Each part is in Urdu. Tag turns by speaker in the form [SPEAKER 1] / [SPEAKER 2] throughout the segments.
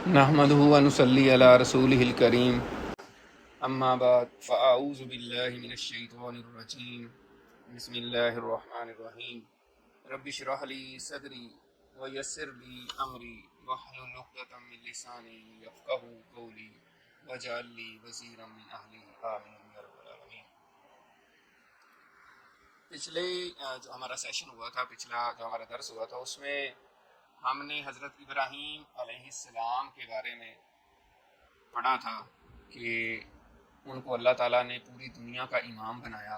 [SPEAKER 1] نحمدہ و نصلی علی رسولہ الکریم، اما بعد فاعوذ باللہ من الشیطان الرجیم، بسم اللہ الرحمن الرحیم۔ رب اشرح لی صدری ویسر لی امری واحلل عقدۃ من لسانی یفقہوا قولی واجعل لی وزیرا من اہلی آمین یا رب العالمین۔ پچھلے جو ہمارا سیشن ہوا تھا، پچھلا جو ہمارا درس ہوا تھا، اس میں ہم نے حضرت ابراہیم علیہ السلام کے بارے میں پڑھا تھا کہ ان کو اللہ تعالیٰ نے پوری دنیا کا امام بنایا،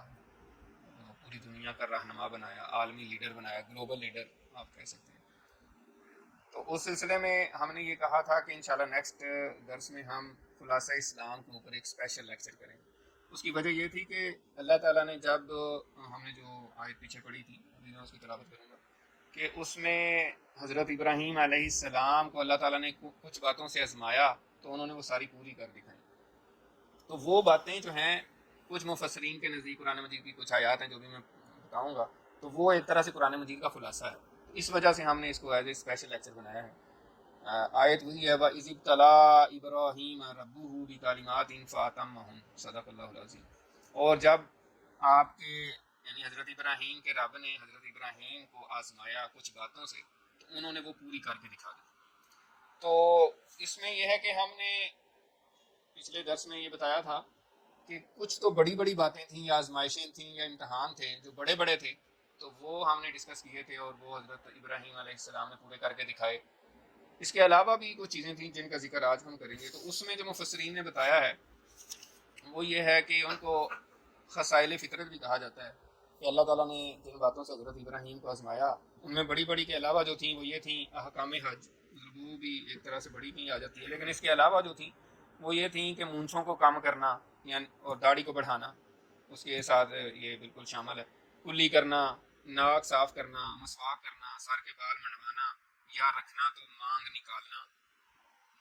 [SPEAKER 1] پوری دنیا کا رہنما بنایا، عالمی لیڈر بنایا، گلوبل لیڈر آپ کہہ سکتے ہیں۔ تو اس سلسلے میں ہم نے یہ کہا تھا کہ انشاءاللہ نیکسٹ درس میں ہم خلاصہ اسلام کے اوپر ایک اسپیشل لیکچر کریں گے۔ اس کی وجہ یہ تھی کہ اللہ تعالیٰ نے جب ہم نے جو آیت پیچھے پڑھی تھی، ابھی میں اس کی تلاوت کروں گا، کہ اس میں حضرت ابراہیم علیہ السلام کو اللہ تعالیٰ نے کچھ باتوں سے آزمایا تو انہوں نے وہ ساری پوری کر دکھائی۔ تو وہ باتیں جو ہیں کچھ مفسرین کے نزدیک قرآن مجید کی کچھ آیات ہیں جو بھی میں بتاؤں گا، تو وہ ایک طرح سے قرآن مجید کا خلاصہ ہے۔ اس وجہ سے ہم نے اس کو ایز اے اسپیشل لیکچر بنایا ہے۔ آیت وہی ہے وَإِذِ ابْتَلَىٰ إِبْرَاهِيمَ رَبُّهُ بِكَلِمَاتٍ فَأَتَمَّهُنَّ صدق اللہ العظیم۔ اور جب آپ کے یعنی حضرت ابراہیم کے رب نے حضرت ابراہیم کو آزمایا کچھ باتوں سے، تو انہوں نے وہ پوری کر کے دکھا دی۔ تو اس میں یہ ہے کہ ہم نے پچھلے درس میں یہ بتایا تھا کہ کچھ تو بڑی بڑی باتیں تھیں یا آزمائشیں تھیں یا امتحان تھے جو بڑے بڑے تھے، تو وہ ہم نے ڈسکس کیے تھے اور وہ حضرت ابراہیم علیہ السلام نے پورے کر کے دکھائے۔ اس کے علاوہ بھی کچھ چیزیں تھیں جن کا ذکر آج ہم کریں گے۔ تو اس میں جو مفسرین نے بتایا ہے وہ یہ ہے کہ ان کو خصائل فطرت بھی کہا جاتا ہے، کہ اللہ تعالیٰ نے جن باتوں سے حضرت ابراہیم کو آزمایا ان میں بڑی بڑی کے علاوہ جو تھیں وہ یہ تھیں احکام حج، وہ بھی ایک طرح سے بڑی بھی آ جاتی ہے، لیکن اس کے علاوہ جو تھیں وہ یہ تھیں کہ مونچھوں کو کم کرنا یعنی اور داڑھی کو بڑھانا، اس کے ساتھ یہ بالکل شامل ہے، کلی کرنا، ناک صاف کرنا، مسواک کرنا، سر کے بال منڈوانا یا رکھنا تو مانگ نکالنا،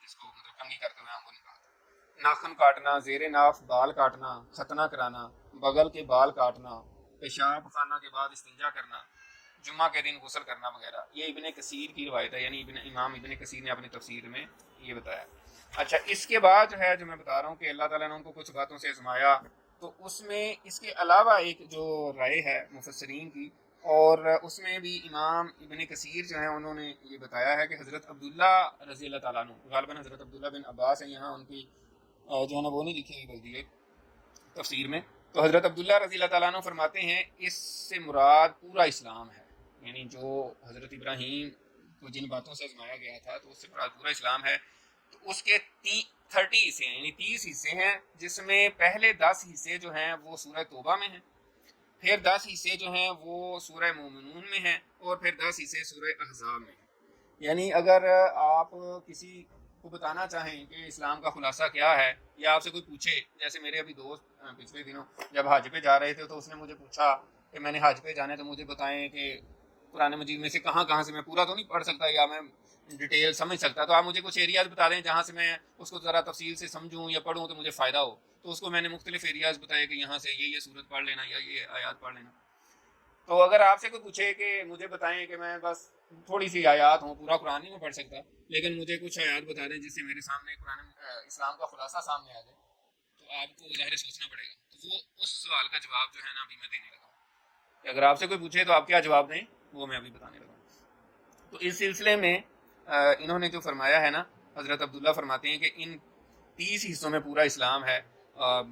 [SPEAKER 1] جس کو مطلب کنگھی کرتے ہوئے ہم کو نکالتے، ناخن کاٹنا، زیر ناف بال کاٹنا، ختنہ کرانا، بغل کے بال کاٹنا، پیشاب خانہ کے بعد استنجا کرنا، جمعہ کے دن غسل کرنا وغیرہ۔ یہ ابن کثیر کی روایت ہے، یعنی امام ابن کثیر نے اپنی تفسیر میں یہ بتایا۔ اچھا، اس کے بعد جو ہے جو میں بتا رہا ہوں کہ اللہ تعالیٰ نے ان کو کچھ باتوں سے آزمایا، تو اس میں اس کے علاوہ ایک جو رائے ہے مفسرین کی، اور اس میں بھی امام ابن کثیر جو ہیں انہوں نے یہ بتایا ہے کہ حضرت عبداللہ رضی اللہ تعالیٰ عنہ، غالباً حضرت عبداللہ بن عباس ہیں، یہاں ان کی جو ہے نا وہ نہیں لکھی ہوئی بلدی ہے تفسیر میں، تو حضرت عبداللہ رضی اللہ تعالیٰ عنہ فرماتے ہیں اس سے مراد پورا اسلام ہے، یعنی جو حضرت ابراہیم کو جن باتوں سے آزمایا گیا تھا تو اس سے مراد پورا اسلام ہے۔ تو اس کے 30 حصے ہیں، یعنی 30 حصے ہیں، جس میں پہلے 10 حصے جو ہیں وہ سورہ توبہ میں ہیں، پھر 10 حصے جو ہیں وہ سورہ مومنون میں ہیں، اور پھر 10 حصے سورہ احزاب میں ہیں۔ یعنی اگر آپ کسی کو بتانا چاہیں کہ اسلام کا خلاصہ کیا ہے، یا آپ سے کوئی پوچھے، جیسے میرے ابھی دوست پچھلے دنوں جب حج پہ جا رہے تھے تو اس نے مجھے پوچھا کہ میں نے حج پہ جانا ہے تو مجھے بتائیں کہ قرآن مجید میں سے کہاں کہاں سے، میں پورا تو نہیں پڑھ سکتا یا میں ڈیٹیل سمجھ سکتا، تو آپ مجھے کچھ ایریاز بتا دیں جہاں سے میں اس کو ذرا تفصیل سے سمجھوں یا پڑھوں تو مجھے فائدہ ہو۔ تو اس کو میں نے مختلف ایریاز بتائے کہ یہاں سے یہ صورت پڑھ لینا یا یہ آیات پڑھ لینا۔ تو اگر آپ سے کوئی پوچھے کہ مجھے بتائیں کہ میں بس تھوڑی سی آیات ہوں، پورا قرآن نہیں میں پڑھ سکتا، لیکن مجھے کچھ آیات بتا دیں جس سے میرے سامنے قرآن اسلام کا خلاصہ سامنے آ جائے، تو آپ کو ظاہر سوچنا پڑے گا۔ تو وہ اس سوال کا جواب جو ہے نا ابھی میں دینے لگا ہوں، کہ اگر آپ سے کوئی پوچھے تو آپ کیا جواب دیں، وہ میں ابھی بتانے لگا ہوں۔ تو اس سلسلے میں انہوں نے جو فرمایا ہے نا، حضرت عبداللہ فرماتے ہیں کہ ان 30 حصوں میں پورا اسلام ہے،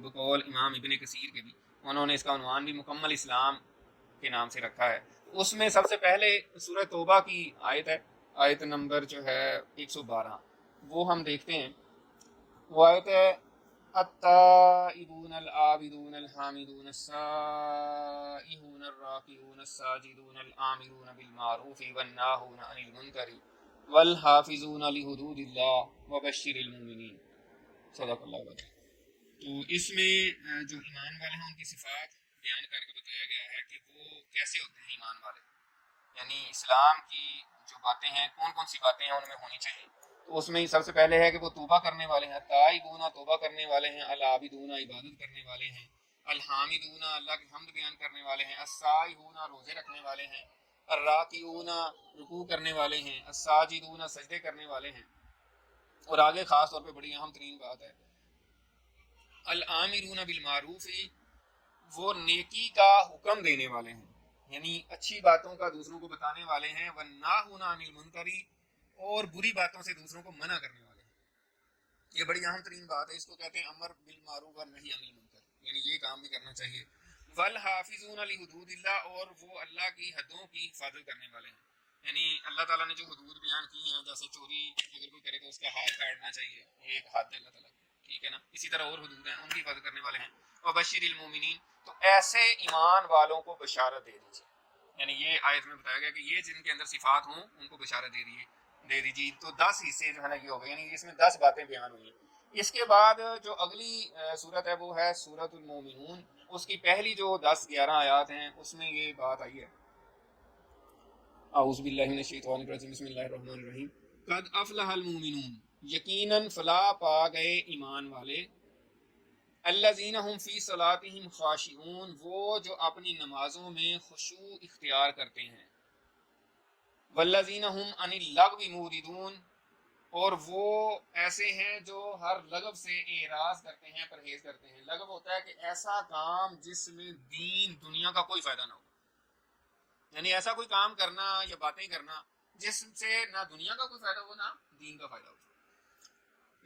[SPEAKER 1] بقول امام ابن کثیر کے بھی، انہوں نے اس کا عنوان بھی مکمل اسلام کے نام سے رکھا ہے۔ اس میں سب سے پہلے سورہ توبہ کی آیت ہے، آیت نمبر جو ہے 112، وہ ہم دیکھتے ہیں۔ وہ آیت ہے التائبون العابدون الحامدون السائحون الراکعون الساجدون الآمرون بالمعروف والناہون عن المنکر والحافظون لحدود اللہ وبشر المؤمنین صدق اللہ العظیم۔ تو اس میں جو ایمان والے ہیں ان کی صفات بیان کر کے بتایا گیا ہے کہ وہ کیسے ہوتے ہیں ایمان والے، یعنی اسلام کی جو باتیں ہیں کون کون سی باتیں ہیں ان میں ہونی چاہیے۔ تو اس میں سب سے پہلے ہے کہ وہ توبہ کرنے والے ہیں، تائبون توبہ کرنے والے ہیں، العابدون عبادت کرنے والے ہیں، الحامدون اللہ کی حمد بیان کرنے والے ہیں، السائحون روزے رکھنے والے ہیں، الراکعون رکوع کرنے والے ہیں، الساجدون سجدے کرنے والے ہیں، اور آگے خاص طور پہ بڑی اہم ترین بات ہے، العامرون بالمعروف، وہ نیکی کا حکم دینے والے ہیں، یعنی اچھی باتوں کا دوسروں کو بتانے والے ہیں، والناہون عن المنکر، اور بری باتوں سے دوسروں کو منع کرنے والے ہیں۔ یہ بڑی اہم ترین بات ہے، اس کو کہتے ہیں امر بالمعروف والنہی عن المنکر، یعنی یہ کام بھی کرنا چاہیے۔ والحافظون لحدود اللہ، اور وہ اللہ کی حدوں کی حفاظت کرنے والے ہیں، یعنی اللہ تعالیٰ نے جو حدود بیان کی ہیں، جیسے چوری اگر کوئی کرے تو اس کا ہاتھ کاٹنا چاہیے، یہ ایک حد ہے اللہ تعالیٰ کی، ٹھیک ہے نا، اسی طرح اور حدود ہیں، ان کی حفاظت کرنے والے ہیں۔ وبشر المومنین، تو ایسے ایمان والوں کو بشارت دے دیجیے، یعنی یہ آیت میں بتایا گیا کہ یہ جن کے اندر صفات ہوں ان کو بشارت دے دیجیے۔ تو 10 حصے جو ہے نا یہ ہو گئے، یعنی اس میں 10 باتیں بیان ہوئی ہیں۔ اس کے بعد جو اگلی صورت ہے وہ ہے سورۃ المومنون، اس کی پہلی جو 10-11 آیات ہیں اس میں یہ بات آئی ہے، اعوذ باللہ من الشیطان الرجیم، بسم اللہ الرحمن الرحیم، قد افلح المومنون، یقیناً فلاح پا گئے ایمان والے، الذین هم فی صلاتہم خاشعون، وہ جو اپنی نمازوں میں خشوع اختیار کرتے ہیں، والذین هم عن اللغو معرضون، اور وہ ایسے ہیں جو ہر لغو سے اعراض کرتے ہیں، پرہیز کرتے ہیں۔ لغو ہوتا ہے کہ ایسا کام جس میں دین دنیا کا کوئی فائدہ نہ ہو، یعنی ایسا کوئی کام کرنا یا باتیں کرنا جس سے نہ دنیا کا کوئی فائدہ ہو نہ دین کا فائدہ ہو۔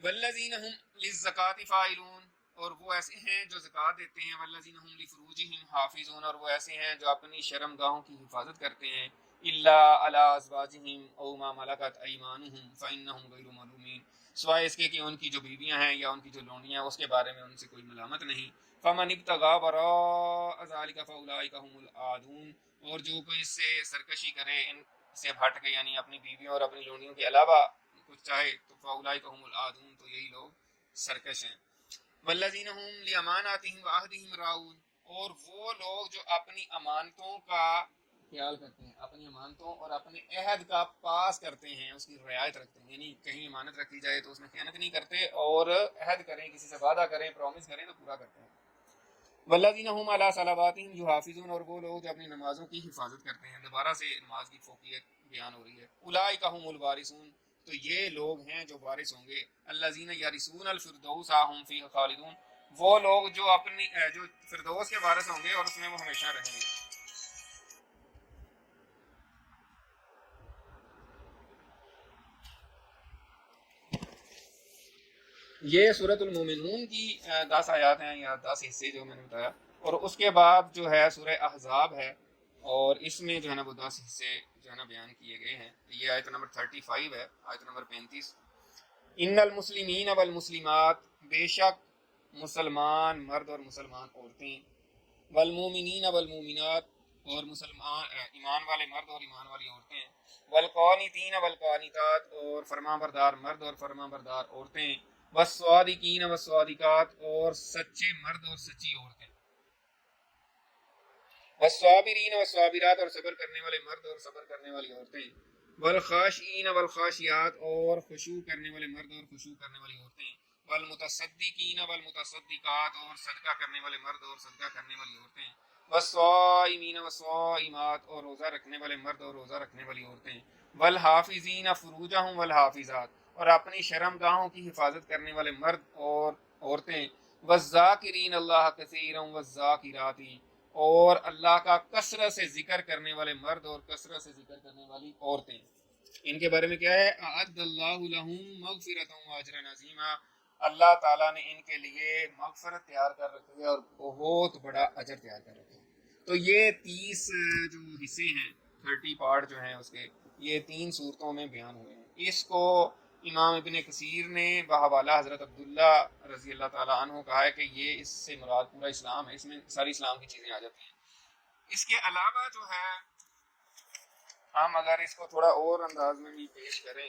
[SPEAKER 1] والذین هم للزکاۃ فاعلون، اور وہ ایسے ہیں جو زکوٰۃ دیتے ہیں، والذین هم لفروجہم حافظون، اور وہ ایسے ہیں جو اپنی شرم گاہوں کی حفاظت کرتے ہیں، الا علی ازواجہم او ما ملکت ایمانہم فانہم غیر ملومین، سوائے اس کے کہ ان کی جو بیویاں ہیں یا ان کی جو لونڈیاں ہیں اس کے بارے میں ان سے کوئی ملامت نہیں۔ فمن ابتغى وراء ذلك فاولئک هم العادون، اور جو کوئی اس سے سرکشی کرے، ان سے ہٹ کے، یعنی اپنی بیویوں اور اپنی لونڈیوں کے علاوہ کچھ چاہے، تو فاولئک هم العادون، تو یہی لوگ سرکش ہیں۔ والذین هم لاماناتهم وعہدہم راعون، اور وہ لوگ جو اپنی امانتوں کا خیال کرتے ہیں، اپنی امانتوں اور اپنے عہد کا پاس کرتے ہیں، اس کی رعایت رکھتے ہیں، یعنی کہیں امانت رکھی جائے تو اس میں خیانت نہیں کرتے، اور عہد کریں، کسی سے وعدہ کریں، پرومس کریں تو پورا کرتے ہیں۔ والذین هم علی صلواتہم یحافظون، اور وہ لوگ جو اپنی نمازوں کی حفاظت کرتے ہیں، دوبارہ سے نماز کی فوقیت بیان ہو رہی ہے۔ اولئک هم الوارثون، تو یہ لوگ ہیں جو وارث ہوں گے، الذین یرثون الفردوس هم فیہ خالدون، وہ لوگ جو اپنی جو فردوس کے وارث ہوں گے اور اس میں وہ ہمیشہ رہیں گے۔ یہ سورۃ المومنون کی 10 آیات ہیں یا 10 حصے جو میں نے بتایا، اور اس کے بعد جو ہے سورہ احزاب ہے، اور اس میں جو ہے نا وہ 10 حصے جو ہے نا بیان کیے گئے ہیں۔ یہ آیت نمبر 35 ہے، آیت نمبر 35، ان المسلمین والمسلمات، بے شک مسلمان مرد اور مسلمان عورتیں، والمومنین والمومنات، اور مسلمان ایمان والے مرد اور ایمان والی عورتیں، والقانتین والقانتات، اور فرما بردار مرد اور فرما بردار عورتیں، والصادقین والصادقات، اور سچے مرد اور سچی عورتیں، والصابرین والصابرات، اور صبر کرنے والے مرد اور صبر کرنے والی عورتیں، والخاشعین والخاشعات، اور خشوع کرنے والے مرد اور خشوع کرنے والی عورتیں، والمتصدقین والمتصدقات، اور صدقہ کرنے والے مرد اور صدقہ کرنے والی عورتیں، والصائمین والصائمات، اور روزہ رکھنے والے مرد اور روزہ رکھنے والی عورتیں، والحافظین فروجہم والحافظات، اور اپنی شرم گاہوں کی حفاظت کرنے والے مرد اور عورتیں، والذاکرین اللہ کثیرا والذاکرات، اور اللہ کا کثرت سے ذکر کرنے والے مرد اور کثرت سے ذکر کرنے والی عورتیں۔ ان کے بارے میں کیا ہے، اعد اللہ لہم مغفرۃ واجرا عظیما، اللہ تعالیٰ نے ان کے لیے مغفرت تیار کر رکھی ہے اور بہت بڑا اجر تیار کر رکھا ہے۔ تو یہ 30 جو حصے ہیں، 30 پارٹ جو ہیں اس کے، یہ 3 صورتوں میں بیان ہوئے ہیں۔ اس کو امام ابن کثیر نے بحوالہ حضرت عبداللہ رضی اللہ تعالیٰ عنہ کہا ہے کہ یہ اس سے مراد پورا اسلام ہے، اس میں ساری اسلام کی چیزیں آ جاتی ہیں۔ اس کے علاوہ جو ہے ہم اگر اس کو تھوڑا اور انداز میں بھی پیش کریں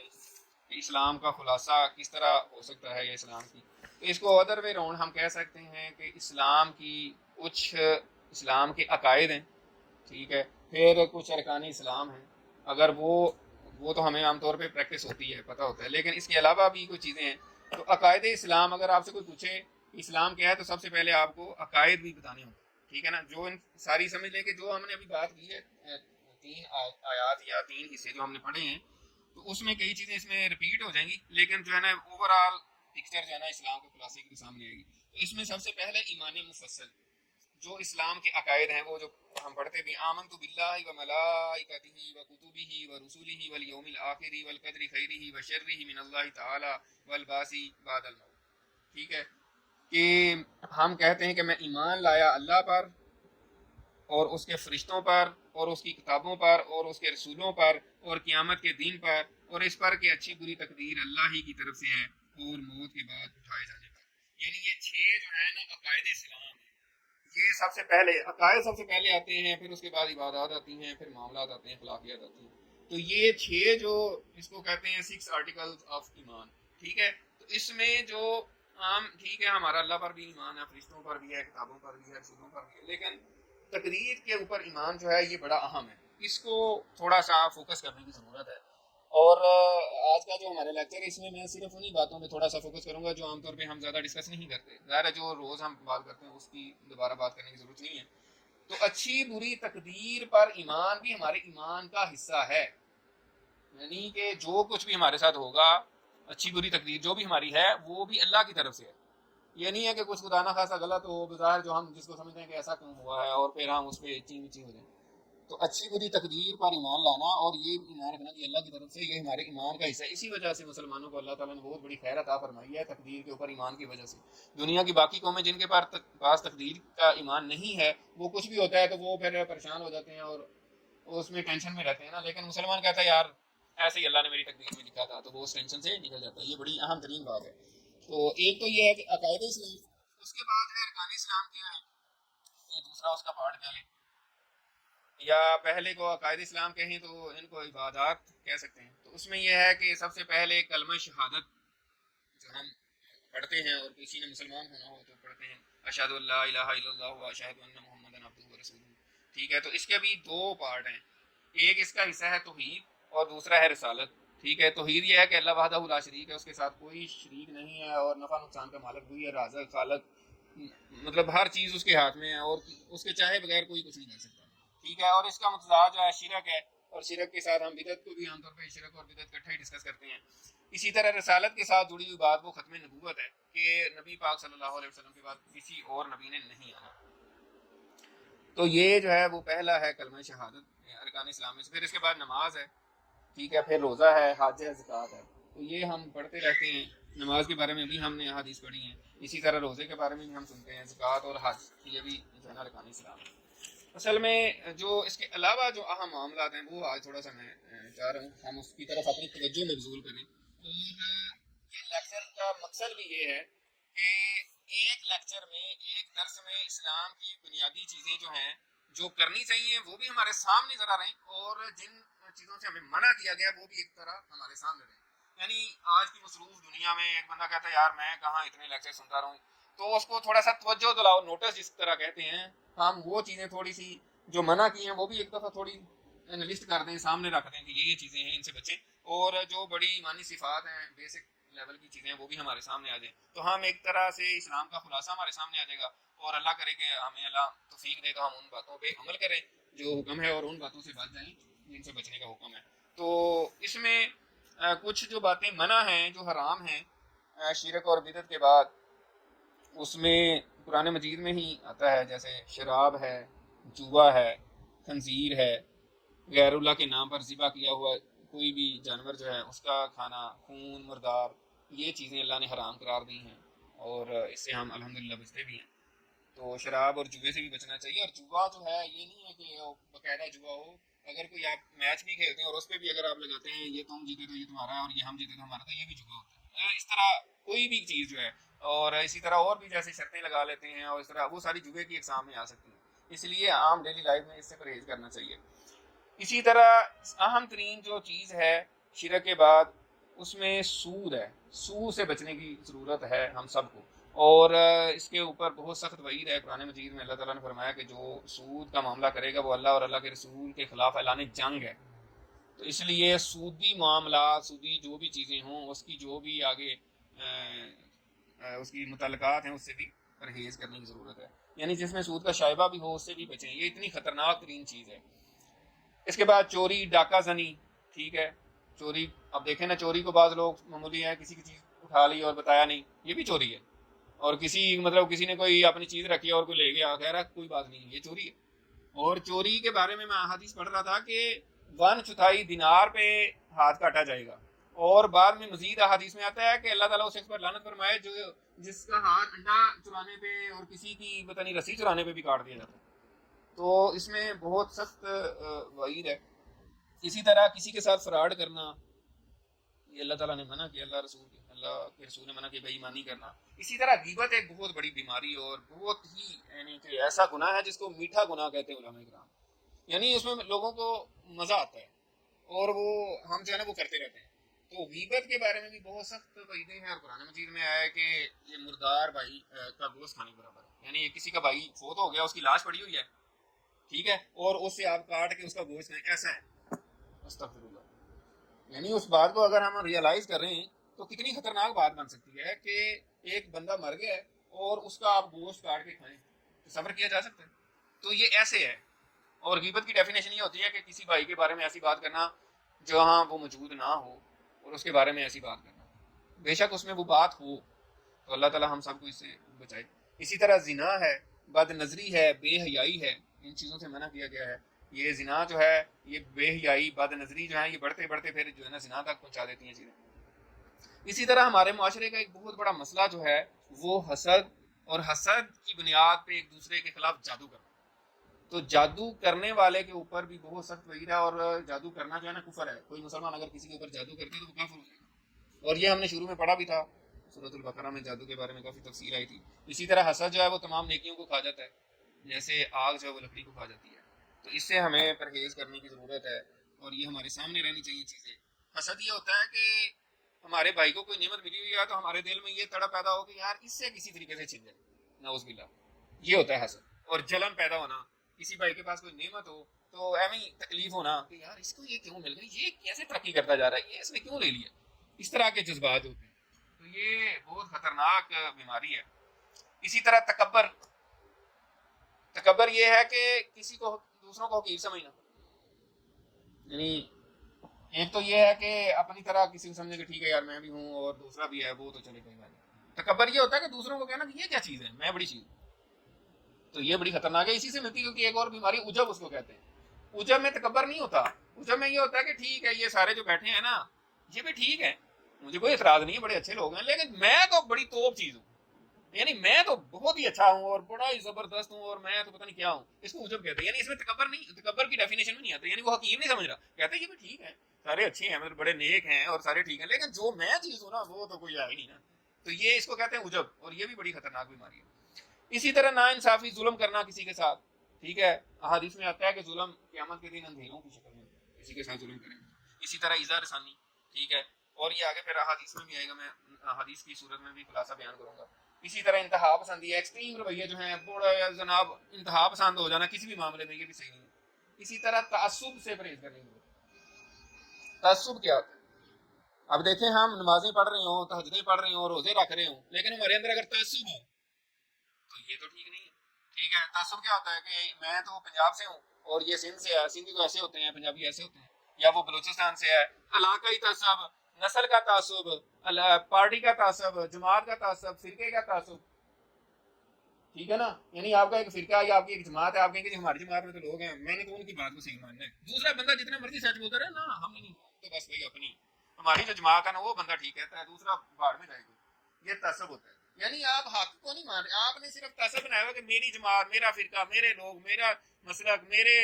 [SPEAKER 1] کہ اسلام کا خلاصہ کس طرح ہو سکتا ہے، یہ اسلام کی، تو اس کو ادر وے راؤنڈ ہم کہہ سکتے ہیں کہ اسلام کی کچھ اسلام کے عقائد ہیں، ٹھیک ہے، پھر کچھ ارکان اسلام ہیں، اگر وہ تو ہمیں عام طور پہ پریکٹس ہوتی ہے، پتہ ہوتا ہے، لیکن اس کے علاوہ بھی کوئی چیزیں ہیں۔ تو عقائد اسلام، اگر آپ سے کوئی پوچھے اسلام کیا ہے تو سب سے پہلے آپ کو عقائد بھی بتانے ہوں، ٹھیک ہے نا، جو ان ساری سمجھ لیں کہ جو ہم نے ابھی بات کی ہے 3 آیات یا 3 حصے جو ہم نے پڑھے ہیں، تو اس میں کئی چیزیں اس میں ریپیٹ ہو جائیں گی، لیکن جو ہے نا اوور آل پکچر جو ہے نا اسلام کے خلاصے کے سامنے آئے گی. تو اس میں سب سے پہلے ایمان مفصل، جو اسلام کے عقائد ہیں وہ جو ہم پڑھتے بھی، آمنت باللہ و ملائکتہ و کتبہ و رسولہ والیوم الآخر والقدر خیرہ و شرہ من اللہ تعالی والبعث بعد الموت. ٹھیک ہے، کہ ہم کہتے ہیں کہ میں ایمان لایا اللہ پر اور اس کے فرشتوں پر اور اس کی کتابوں پر اور اس کے رسولوں پر اور قیامت کے دن پر، اور اس پر کہ اچھی بری تقدیر اللہ ہی کی طرف سے ہے اور موت کے بعد اٹھائے جانے پر. یعنی یہ 6 جو ہے نا عقائد اسلام ہیں. یہ سب سے پہلے عقائد سب سے پہلے آتے ہیں، پھر اس کے بعد عبادات آتی ہیں، پھر معاملات آتے ہیں، اخلاقیات آتی ہیں. تو یہ 6 جو اس کو کہتے ہیں 6 آرٹیکلز آف ایمان. ٹھیک ہے، تو اس میں جو عام، ٹھیک ہے ہمارا اللہ پر بھی ایمان ہے، فرشتوں پر بھی ہے، کتابوں پر بھی ہے، رسولوں پر بھی ہے، لیکن تقریر کے اوپر ایمان جو ہے یہ بڑا اہم ہے. اس کو تھوڑا سا فوکس کرنے کی ضرورت ہے. اور آج کا جو ہمارا لیکچر ہے اس میں میں صرف انہی باتوں پہ تھوڑا سا فوکس کروں گا جو عام طور پہ ہم زیادہ ڈسکس نہیں کرتے. ظاہر ہے جو روز ہم بات کرتے ہیں اس کی دوبارہ بات کرنے کی ضرورت نہیں ہے. تو اچھی بری تقدیر پر ایمان بھی ہمارے ایمان کا حصہ ہے. یعنی کہ جو کچھ بھی ہمارے ساتھ ہوگا، اچھی بری تقدیر جو بھی ہماری ہے وہ بھی اللہ کی طرف سے ہے. یہ نہیں ہے کہ کچھ خدا نہ خاصا غلط ہو بظاہر جو ہم جس کو سمجھتے ہیں کہ ایسا کیوں ہوا ہے اور پھر ہم اس پہ چی مچی ہو جائیں. تو اچھی بری تقدیر پر ایمان لانا اور یہ ایمان رکھنا کہ اللہ کی طرف سے، یہ ہمارے ایمان کا حصہ ہے. اسی وجہ سے مسلمانوں کو اللہ تعالیٰ نے بہت بڑی خیر عطا فرمائی ہے تقدیر کے اوپر ایمان کی وجہ سے. دنیا کی باقی قومیں جن کے پاس تقدیر کا ایمان نہیں ہے، وہ کچھ بھی ہوتا ہے تو وہ پھر پریشان ہو جاتے ہیں اور اس میں ٹینشن میں رہتے ہیں نا. لیکن مسلمان کہتا ہے یار ایسے ہی اللہ نے میری تقدیر میں لکھا تھا، تو وہ اس ٹینشن سے نکل جاتا ہے. یہ بڑی اہم ترین بات ہے. تو ایک تو یہ ہے کہ عقائد اسلام، اس کے بعد ہے ارکان اسلام کیا ہے، یہ دوسرا اس کا پارٹ کیا ہے. یا پہلے کو عقائد اسلام کہیں تو ان کو عبادات کہہ سکتے ہیں. تو اس میں یہ ہے کہ سب سے پہلے کلمہ شہادت جو ہم پڑھتے ہیں، اور کسی نے مسلمان ہونا ہو تو پڑھتے ہیں اشہد ان لا الہ الا اللہ و اشہد ان محمد عبدہ ورسولہ. ٹھیک ہے، تو اس کے بھی 2 پارٹ ہیں. ایک اس کا حصہ ہے توحید اور دوسرا ہے رسالت. ٹھیک ہے، توحید یہ ہے کہ اللہ وحدہ لا شریک ہے، اس کے ساتھ کوئی شریک نہیں ہے، اور نفع نقصان کا مالک وہی ہے، رازق خالق، مطلب ہر چیز اس کے ہاتھ میں ہے اور اس کے چاہے بغیر کوئی کچھ نہیں کر سکتا. ٹھیک ہے، اور اس کا متضاد جو ہے شرک ہے، اور شرک کے ساتھ ہم بدعت کو بھی عام طور پہ شرک اور بدعت اکٹھے ہی ڈسکس کرتے ہیں. اسی طرح رسالت کے ساتھ جڑی ہوئی بات وہ ختم نبوت ہے کہ نبی پاک صلی اللہ علیہ وسلم کے بعد کسی اور نبی نے نہیں آنا. تو یہ جو ہے وہ پہلا ہے کلمہ شہادت ارکان اسلام میں. پھر اس کے بعد نماز ہے. ٹھیک ہے، پھر روزہ ہے، حج ہے، زکوٰۃ ہے. تو یہ ہم پڑھتے رہتے ہیں. نماز کے بارے میں بھی ہم نے احادیث پڑھی ہیں، اسی طرح روزے کے بارے میں بھی ہم سنتے ہیں، زکوٰۃ اور حج یہ بھی جو ہے نا ارکان اسلام ہے. اصل میں جو اس کے علاوہ جو اہم معاملات ہیں وہ آج تھوڑا سا میں چاہ رہا ہوں ہم اس کی طرف اپنی توجہ مبذول کریں. اور یہ لیکچر کا مقصد بھی یہ ہے کہ ایک لیکچر میں، ایک درس میں اسلام کی بنیادی چیزیں جو ہیں جو کرنی چاہیے وہ بھی ہمارے سامنے ذرا رہیں، اور جن چیزوں سے ہمیں منع کیا گیا وہ بھی ایک طرح ہمارے سامنے رہیں. یعنی آج کی مصروف دنیا میں ایک بندہ کہتا ہے یار میں کہاں اتنے لیکچر سنتا رہوں، تو اس کو تھوڑا سا توجہ دلاؤ، نوٹس جس طرح کہتے ہیں ہم، وہ چیزیں تھوڑی سی جو منع کی ہیں وہ بھی ایک دفعہ تھوڑی لسٹ کر دیں، سامنے رکھ دیں کہ یہ چیزیں ہیں ان سے بچیں، اور جو بڑی ایمانی صفات ہیں، بیسک لیول کی چیزیں ہیں وہ بھی ہمارے سامنے آ جائیں. تو ہم ایک طرح سے اسلام کا خلاصہ ہمارے سامنے آ جائے گا، اور اللہ کرے کہ ہمیں اللہ توفیق دے تو ہم ان باتوں پہ عمل کریں جو حکم ہے، اور ان باتوں سے بچ جائیں جن سے بچنے کا حکم ہے. تو اس میں کچھ جو باتیں منع ہیں جو حرام ہیں شرک اور بدعت کے بعد، اس میں قرآن مجید میں ہی آتا ہے، جیسے شراب ہے، جوا ہے، خنزیر ہے، غیر اللہ کے نام پر ذبح کیا ہوا کوئی بھی جانور جو ہے اس کا کھانا، خون، مردار، یہ چیزیں اللہ نے حرام قرار دی ہیں، اور اس سے ہم الحمدللہ بچتے بھی ہیں. تو شراب اور جوے سے بھی بچنا چاہیے. اور جوا جو ہے یہ نہیں ہے کہ باقاعدہ جوا ہو. اگر کوئی آپ میچ بھی کھیلتے ہیں اور اس پہ بھی اگر آپ لگاتے ہیں یہ تم جیتے تو یہ تمہارا ہے اور یہ ہم جیتے تو ہمارا، تو یہ بھی جوا ہوتا ہے. اس طرح کوئی بھی چیز جو ہے، اور اسی طرح اور بھی جیسے شرطیں لگا لیتے ہیں، اور اس طرح وہ ساری جوے کی اقسام میں آ سکتی ہیں. اس لیے عام ڈیلی لائف میں اس سے پرہیز کرنا چاہیے. اسی طرح اہم ترین جو چیز ہے شرک کے بعد، اس میں سود ہے. سود سے بچنے کی ضرورت ہے ہم سب کو، اور اس کے اوپر بہت سخت وعید ہے. قرآن مجید میں اللہ تعالیٰ نے فرمایا کہ جو سود کا معاملہ کرے گا وہ اللہ اور اللہ کے رسول کے خلاف اعلان جنگ ہے. تو اس لیے سودی معاملات، سودی جو بھی چیزیں ہوں، اس کی جو بھی آگے اس کی متعلقات ہیں اس سے بھی پرہیز کرنے کی ضرورت ہے. یعنی جس میں سود کا شائبہ بھی ہو اس سے بھی بچیں. یہ اتنی خطرناک ترین چیز ہے. اس کے بعد چوری، ڈاکہ زنی. ٹھیک ہے، چوری اب دیکھیں نا، چوری کو بعض لوگ معمولی ہیں، کسی کی چیز اٹھا لی اور بتایا نہیں، یہ بھی چوری ہے. اور کسی نے کوئی اپنی چیز رکھی اور کوئی لے گیا، خیر ہے کوئی بات نہیں، یہ چوری ہے. اور چوری کے بارے میں حدیث پڑھ رہا تھا کہ 1/4 دینار پہ ہاتھ کاٹا جائے گا. اور بعد میں مزید حدیث میں آتا ہے کہ اللہ تعالیٰ اس شخص پر لعنت فرمائے جس کا ہاتھ انڈا چرانے پہ اور کسی کی پتہ نہیں رسی چرانے پہ بھی کاٹ دیا جاتا ہے. تو اس میں بہت سخت وعید ہے. اسی طرح کسی کے ساتھ فراڈ کرنا، یہ اللہ تعالیٰ نے منع کیا، اللہ کے رسول نے منع کیا، بے ایمانی کرنا. اسی طرح غیبت ایک بہت بڑی بیماری اور بہت ہی یعنی کہ ایسا گناہ ہے جس کو میٹھا گناہ کہتے ہیں علماء کرام. یعنی اس میں لوگوں کو مزہ آتا ہے اور وہ ہم جو ہے نا وہ کرتے رہتے ہیں. تو غیبت کے بارے میں بھی بہت سخت وعیدیں ہیں، اور قرآن مجید میں آیا ہے کہ یہ مردار بھائی کا گوشت کھانے برابر ہے. یعنی کسی کا بھائی فوت ہو گیا، اس کی لاش پڑی ہوئی ہے، ٹھیک ہے، اور اس سے آپ کاٹ کے اس کا گوشت کھائیں، ایسا ہے. استغفر اللہ. یعنی اس بات کو اگر ہم ریئلائز کر رہے ہیں تو کتنی خطرناک بات بن سکتی ہے کہ ایک بندہ مر گیا ہے اور اس کا آپ گوشت کاٹ کے کھائیں، تو صبر کیا جا سکتا ہے؟ تو یہ ایسے ہے. اور غیبت کی ڈیفینیشن یہ ہوتی ہے کہ کسی بھائی کے بارے میں ایسی بات کرنا جہاں وہ موجود نہ ہو اور اس کے بارے میں ایسی بات کرنا، بے شک اس میں وہ بات ہو. تو اللہ تعالیٰ ہم سب کو اس سے بچائے. اسی طرح زنا ہے، بد نظری ہے، بے حیائی ہے، ان چیزوں سے منع کیا گیا ہے. یہ زنا جو ہے، یہ بے حیائی، بد نظری جو ہے، یہ بڑھتے بڑھتے پھر جو ہے نا زنا تک پہنچا دیتی ہیں چیزیں. اسی طرح ہمارے معاشرے کا ایک بہت بڑا مسئلہ جو ہے وہ حسد، اور حسد کی بنیاد پہ ایک دوسرے کے خلاف جادو کرنا. تو جادو کرنے والے کے اوپر بھی بہت سخت وعید ہے، اور جادو کرنا جو ہے نا کفر ہے. کوئی مسلمان اگر کسی کے اوپر جادو کرتے تو وہ کافر ہو جائے گا. اور یہ ہم نے شروع میں پڑھا بھی تھا، سورۃ البقرہ میں جادو کے بارے میں کافی تفصیل آئی تھی. اسی طرح حسد جو ہے وہ تمام نیکیوں کو کھا جاتا ہے، جیسے آگ جو ہے وہ لکڑی کو کھا جاتی ہے. تو اس سے ہمیں پرہیز کرنے کی ضرورت ہے، اور یہ ہمارے سامنے رہنی چاہیے چیزیں. حسد یہ ہوتا ہے کہ ہمارے بھائی کو کوئی نعمت ملی ہوئی ہے تو ہمارے دل میں یہ تڑپ پیدا ہو کہ یار اس سے کسی طریقے سے چھن جائے، نعوذ باللہ. یہ ہوتا ہے حسد. اور جلن پیدا ہونا، کسی بھائی کے پاس کوئی نعمت ہو تو ایویں تکلیف ہونا کہ یار اس کو یہ کیوں مل گئی، یہ کیسے ترقی کرتا جا رہا ہے، یہ اس نے کیوں لے لیا. اس طرح کے جذبات ہوتے ہیں. تو یہ بہت خطرناک بیماری ہے. اسی طرح تکبر یہ ہے کہ کسی کو دوسروں کو حقیر سمجھنا. یعنی ایک تو یہ ہے کہ اپنی طرح کسی کو سمجھے کہ ٹھیک ہے یار میں بھی ہوں اور دوسرا بھی ہے، وہ تو چلے کوئی بات نہیں. تکبر یہ ہوتا ہے کہ دوسروں کو کہنا کہ یہ کیا چیز ہے، میں بڑی چیز. تو یہ بڑی خطرناک ہے. اسی سے ملتی کیونکہ ایک اور بیماری عجب اس کو کہتے ہیں. عجب میں تکبر نہیں ہوتا، عجب میں یہ ہوتا ہے کہ ٹھیک ہے یہ سارے جو بیٹھے ہیں نا یہ بھی ٹھیک ہے، مجھے کوئی اعتراض نہیں ہے، بڑے اچھے لوگ ہیں، لیکن میں تو بڑی توپ چیز ہوں، یعنی میں تو بہت ہی اچھا ہوں اور بڑا ہی زبردست ہوں اور میں تو پتہ نہیں کیا ہوں. اس کو عجب کہتے ہیں. یعنی اس میں تکبر نہیں، تکبر کی ڈیفینیشن میں نہیں آتا. یعنی وہ حقیر نہیں سمجھ رہا، کہتے ہیں یہ بھی ٹھیک ہے، سارے اچھے ہیں، مطلب بڑے نیک ہیں اور سارے ٹھیک ہیں، لیکن جو میں چیز ہوں نا وہ تو کوئی ہے ہی نہیں نا. تو یہ اس کو کہتے ہیں عجب، اور یہ بھی بڑی خطرناک بیماری ہے. اسی طرح ناانصافی، ظلم کرنا کسی کے ساتھ، ٹھیک ہے. احادیث میں آتا ہے کہ ظلم قیامت کے دن اندھیروں کی شکل میں کسی کے ساتھ ظلم کریں گے. اسی طرح ایذا رسانی، ٹھیک ہے. اور یہ آگے پھر احادیث میں بھی آئے گا، میں احادیث کی صورت میں بھی خلاصہ بیان کروں گا. اسی طرح انتہا پسندی، ایکسٹریم رویے جو ہیں، بڑا جناب انتہا پسند ہو جانا کسی بھی معاملے میں، یہ بھی صحیح نہیں ہے. اسی طرح تعصب سے پرہیز کرنے کی ضرورت. تعصب کیا ہوتا ہے؟ اب دیکھیں ہم نمازیں پڑھ رہے ہوں، تہجدیں پڑھ رہے ہوں، روزے رکھ رہے ہوں، لیکن ہمارے اندر اگر تعصب ہو تو یہ تو ٹھیک نہیں ہے. ٹھیک ہے. تعصب کیا ہوتا ہے کہ میں تو پنجاب سے ہوں اور یہ سندھ سے ہے، سندھی تو ایسے ہوتے ہیں، پنجابی ایسے ہوتے ہیں، یا وہ بلوچستان سے ہے. علاقائی تعصب، نسل کا تعصب، پارٹی کا تعصب، جماعت کا تعصب، فرقے کا تعصب، ٹھیک ہے نا. یعنی آپ کا ایک فرقہ ہے یا آپ کی ایک جماعت ہے، آپ کہیں گے ہماری جماعت میں تو لوگ ہیں، میں نے تو ان کی بات کو صحیح ماننا ہے. دوسرا بندہ جتنا مرضی سچ بولتا رہے نا، ہم نہیں، تو بس وہی اپنی ہماری جو جماعت ہے نا وہ بندہ ٹھیک کہتا ہے، دوسرا باہر میں جائے گا. یہ تعصب ہوتا ہے. یعنی آپ حق کو نہیں مان رہے، آپ نے صرف تعصب بنایا ہوا کہ میری جماعت، میرا فرقہ، میرے لوگ، میرا مسلک، میرے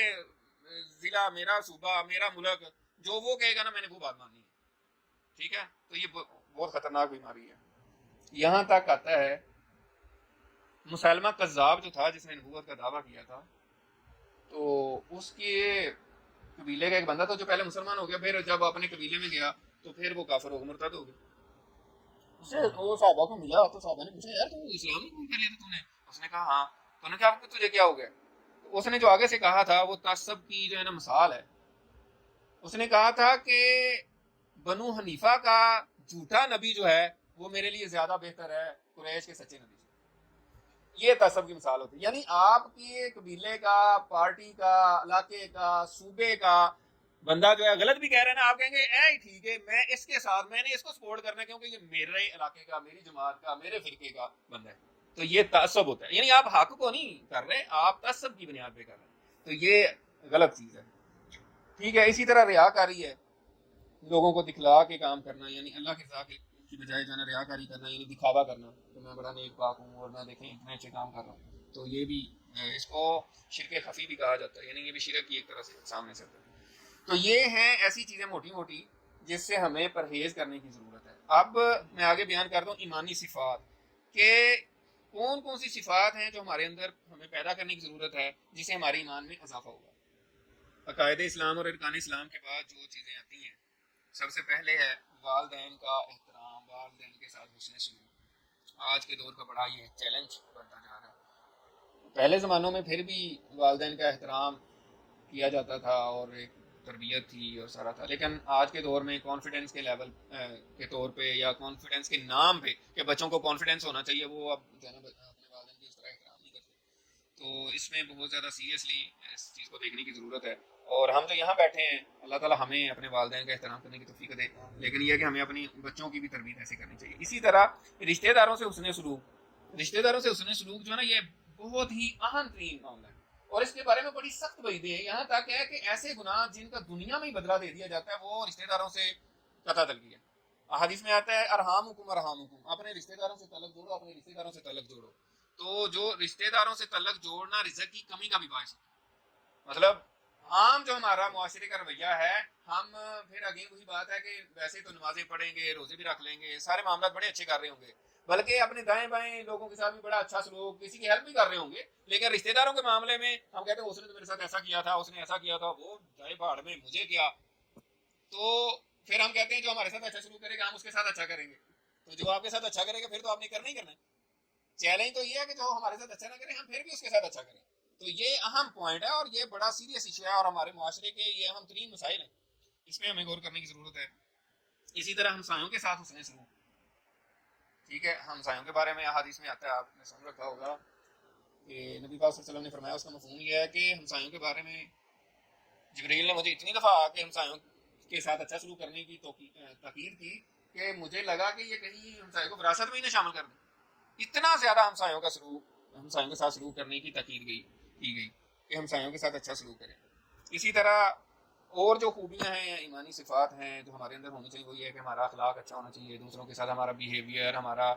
[SPEAKER 1] ضلع، میرا صوبہ، میرا ملک، جو وہ کہے گا نا میں نے وہ بات ماننی ہے. ٹھیک ہے. تو یہ بہت خطرناک بیماری ہے. یہاں تک آتا ہے مسلمہ کذاب جو تھا، جس نے نبوت کا دعویٰ کیا تھا، تو اس کے قبیلے کا ایک بندہ تھا جو پہلے مسلمان ہو گیا، پھر جب اپنے قبیلے میں گیا تو پھر وہ کافر ہو گیا، مرتد ہو گیا. اسے وہ صحابہ کو ملا تو صحابہ نے پوچھا یار تو اسلام میں کون کر لیا تھا تو نے؟ اس نے کہا ہاں. تو نے کہا تجھے کیا ہو گیا؟ اس نے جو آگے سے کہا تھا وہ تعصب کی جو ہے نا مثال ہے. اس نے کہا تھا کہ بنو حنیفہ کا جھوٹا نبی جو ہے وہ میرے لیے زیادہ بہتر ہے قریش کے سچے نبی سے. یہ تعصب کی مثال ہوتی ہے. یعنی آپ کے قبیلے کا، پارٹی کا، علاقے کا، صوبے کا بندہ جو ہے غلط بھی کہہ رہا ہے نا، آپ کہیں گے اے ٹھیک ہے میں اس کے ساتھ، میں نے اس کو سپورٹ کرنا ہے کیونکہ یہ میرے علاقے کا، میری جماعت کا، میرے فرقے کا بندہ ہے. تو یہ تعصب ہوتا ہے، یعنی آپ حق کو نہیں کر رہے، آپ تعصب کی بنیاد پہ کر رہے ہیں، تو یہ غلط چیز ہے. ٹھیک ہے. اسی طرح ریاکاری ہے، لوگوں کو دکھلا کے کام کرنا، یعنی اللہ کے رضا کی بجائے جو ہے نا ریاکاری کرنا، یعنی دکھاوا کرنا کہ میں بڑا نیک پاک ہوں اور میں دیکھیں اتنے اچھے کام کر رہا ہوں. تو یہ بھی اس کو شرک خفی بھی کہا جاتا ہے، یعنی یہ بھی شرک کی ایک طرح سے سامنے سے ہوتا ہے. تو یہ ہیں ایسی چیزیں موٹی موٹی جس سے ہمیں پرہیز کرنے کی ضرورت ہے. اب میں آگے بیان کرتا ہوں ایمانی صفات، کہ کون کون سی صفات ہیں جو ہمارے اندر ہمیں پیدا کرنے کی ضرورت ہے جس سے ہمارے ایمان میں اضافہ ہوگا. عقائد اسلام اور ارکان اسلام کے بعد جو چیزیں آتی ہیں، سب سے پہلے ہے والدین کا احترام، والدین کے ساتھ حسن سلوک. آج کے دور کا بڑا یہ چیلنج بنتا جا رہا ہے. پہلے زمانوں میں پھر بھی والدین کا احترام کیا جاتا تھا اور ایک تربیت تھی اور سارا تھا، لیکن آج کے دور میں کانفیڈنس کے لیول کے طور پہ یا کانفیڈنس کے نام پہ کہ بچوں کو کانفیڈنس ہونا چاہیے، وہ اب جو ہے نا اپنے والدین کی اس طرح احترام نہیں کرتے. تو اس میں بہت زیادہ سیریسلی اس چیز کو دیکھنے کی ضرورت ہے. اور ہم جو یہاں بیٹھے ہیں، اللہ تعالیٰ ہمیں اپنے والدین کا احترام کرنے کی توفیق دے، لیکن یہ کہ ہمیں اپنی بچوں کی بھی تربیت ایسے کرنی چاہیے. اسی طرح رشتہ داروں سے حسن سلوک، رشتہ داروں سے حسن سلوک جو ہے نا یہ بہت ہی اہم ترین معاملہ ہے، اور اس کے بارے میں بڑی سخت وعیدیں ہیں. یہاں تک ہے کہ ایسے گناہ جن کا دنیا میں ہی بدلہ دے دیا جاتا ہے وہ رشتہ داروں سے قطع تلقی ہے. احادیث میں آتا ہے ارحامکم ارحامکم، اپنے رشتہ داروں سے تعلق جوڑو، اپنے رشتہ داروں سے تعلق جوڑو. تو جو رشتہ داروں سے تعلق جوڑنا رزق کی کمی کا بھی باعث ہے. مطلب عام جو ہمارا معاشرے کا رویہ ہے، ہم پھر اگین وہی بات ہے کہ ویسے تو نمازیں پڑھیں گے، روزے بھی رکھ لیں گے، سارے معاملات بڑے اچھے کر رہے ہوں گے، بلکہ اپنے دائیں بائیں لوگوں کے ساتھ بھی بڑا اچھا سلوک، کسی کی ہیلپ بھی کر رہے ہوں گے، لیکن رشتہ داروں کے معاملے میں ہم کہتے ہیں اس نے تو میرے ساتھ ایسا کیا تھا، اس نے ایسا کیا تھا، وہ جائے بھاڑ میں، مجھے کیا. تو پھر ہم کہتے ہیں جو ہمارے ساتھ اچھا سلوک کرے گا ہم اس کے ساتھ اچھا کریں گے. تو جو آپ کے ساتھ اچھا کرے گا پھر تو آپ نے کرنا ہی کرنا ہے. چیلنج تو یہ ہے کہ جو ہمارے ساتھ اچھا نہ کرے ہم پھر بھی اس کے ساتھ اچھا کریں. تو یہ اہم پوائنٹ ہے اور یہ بڑا سیریس ایشو ہے اور ہمارے معاشرے کے یہ اہم ترین مسائل ہیں، اس میں ہمیں غور کرنے کی ضرورت ہے. اسی طرح ہمسایوں کے ساتھ حسن سلوک. ٹھیک ہے. ہمسایوں کے بارے میں احادیث میں آتا ہے، آپ نے سن رکھا ہوگا کہ نبی پاک صلی اللہ علیہ وسلم نے فرمایا، اس کا مفہوم یہ ہے کہ ہمسایوں کے بارے میں جبریل نے مجھے اتنی دفعہ آ کے ہمسایوں کے ساتھ اچھا سلوک کرنے کی تاکید کی کہ مجھے لگا کہ یہ کہیں ہمسایوں کو وراثت میں ہی نہ شامل کر دیں. اتنا زیادہ ہمسایوں کے ساتھ سلوک کرنے کی تاکید کی گئی کہ ہمسایوں کے ساتھ اچھا سلوک کریں. اسی طرح اور جو خوبیاں ہیں، ایمانی صفات ہیں جو ہمارے اندر ہونی چاہیے، وہ یہ ہے کہ ہمارا اخلاق اچھا ہونا چاہیے، دوسروں کے ساتھ ہمارا بیہیویئر، ہمارا